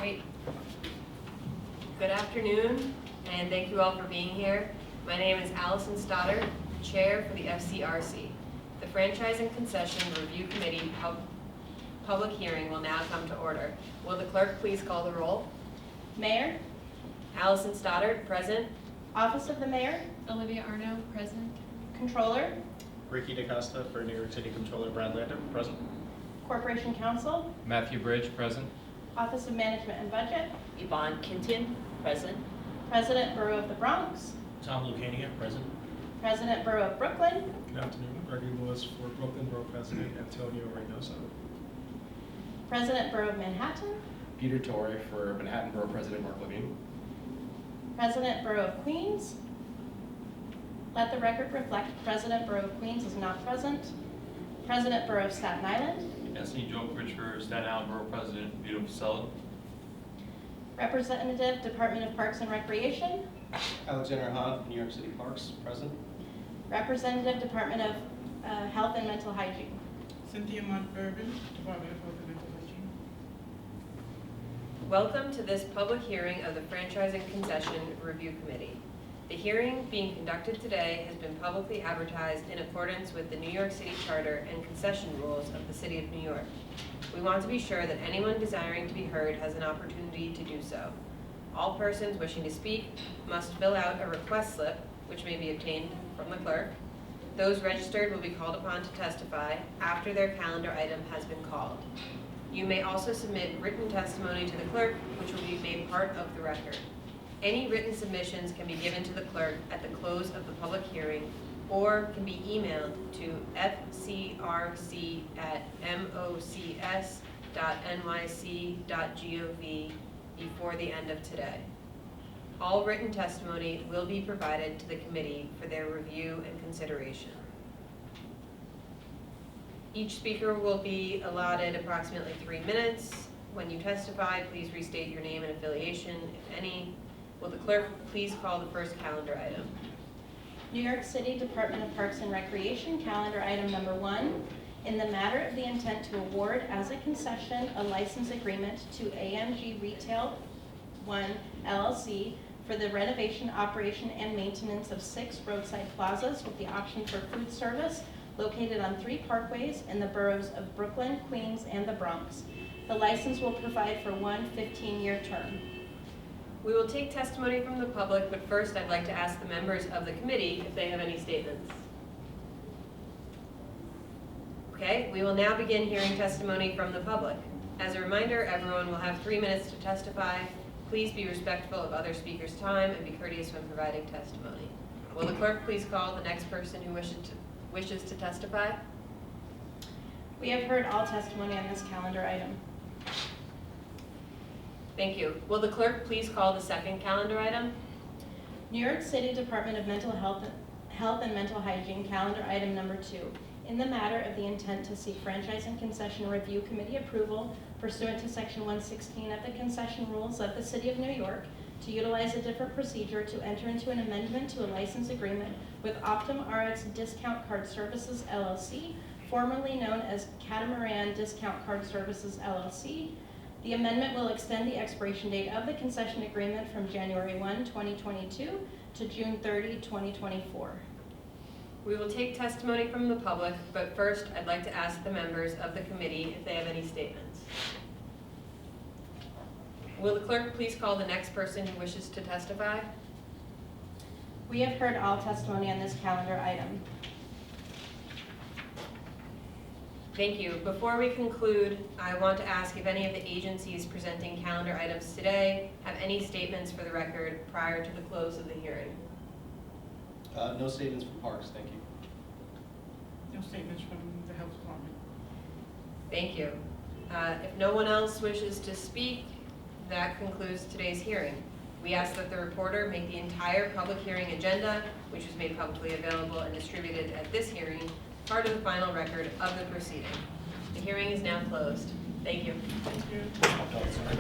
Great. Good afternoon, and thank you all for being here. My name is Allison Stoddard, Chair for the FCRC. The Franchise and Concession Review Committee public hearing will now come to order. Will the clerk please call the roll? Mayor, Allison Stoddard, present. Office of the Mayor, Olivia Arno, present. Controller, Ricky DaCosta for New York City Controller Brad Lander, present. Corporation Counsel, Matthew Bridge, present. Office of Management and Budget, Yvonne Kinton, present. President Borough of the Bronx, Tom Lucania, present. President Borough of Brooklyn, Good afternoon, Gregory Lewis for Brooklyn Borough President, Antonio Reynoso. President Borough of Manhattan, Peter Torre for Manhattan Borough President Mark Levine. President Borough of Queens. Let the record reflect President Borough of Queens is not present. President Borough of Staten Island, Anthony Jokovich for Staten Island Borough President, Vito Fasella. Representative Department of Parks and Recreation, Alexander Hahn, New York City Parks, present. Representative Department of Health and Mental Hygiene. Cynthia Montbourbon, Department of Health and Mental Hygiene. Welcome to this public hearing of the Franchise and Concession Review Committee. The hearing being conducted today has been publicly advertised in accordance with the New York City Charter and concession rules of the City of New York. We want to be sure that anyone desiring to be heard has an opportunity to do so. All persons wishing to speak must fill out a request slip, which may be obtained from the clerk. Those registered will be called upon to testify after their calendar item has been called. You may also submit written testimony to the clerk, which will be made part of the record. Any written submissions can be given to the clerk at the close of the public hearing or can be emailed to fcrc@mocs.nyc.gov before the end of today. All written testimony will be provided to the committee for their review and consideration. Each speaker will be allotted approximately 3 minutes. When you testify, please restate your name and affiliation, if any. Will the clerk please call the first calendar item? New York City Department of Parks and Recreation, calendar item number 1. In the matter of the intent to award as a concession a license agreement to AMG Retail 1 LLC for the renovation, operation, and maintenance of 6 roadside plazas with the option for food service located on 3 parkways in the boroughs of Brooklyn, Queens, and the Bronx. The license will provide for one 15-year term. We will take testimony from the public, but first I'd like to ask the members of the committee if they have any statements. Okay, we will now begin hearing testimony from the public. As a reminder, everyone will have 3 minutes to testify. Please be respectful of other speakers' time and be courteous when providing testimony. Will the clerk please call the next person who wishes to testify? We have heard all testimony on this calendar item. Thank you. Will the clerk please call the second calendar item? New York City Department of Mental Health and Mental Hygiene, calendar item number 2. In the matter of the intent to seek Franchise and Concession Review Committee approval pursuant to Section 116 of the Concession Rules of the City of New York to utilize a different procedure to enter into an amendment to a license agreement with Optum RX Discount Card Services LLC, formerly known as Catamaran Discount Card Services LLC. The amendment will extend the expiration date of the concession agreement from January 1, 2022 to June 30, 2024. We will take testimony from the public, but first I'd like to ask the members of the committee if they have any statements. Will the clerk please call the next person who wishes to testify? We have heard all testimony on this calendar item. Thank you. Before we conclude, I want to ask if any of the agencies presenting calendar items today have any statements for the record prior to the close of the hearing. No statements from Parks, thank you. No statements from the Health Department. Thank you. If no one else wishes to speak, that concludes today's hearing. We ask that the reporter make the entire public hearing agenda, which was made publicly available and distributed at this hearing, part of the final record of the proceeding. The hearing is now closed. Thank you. Thank you.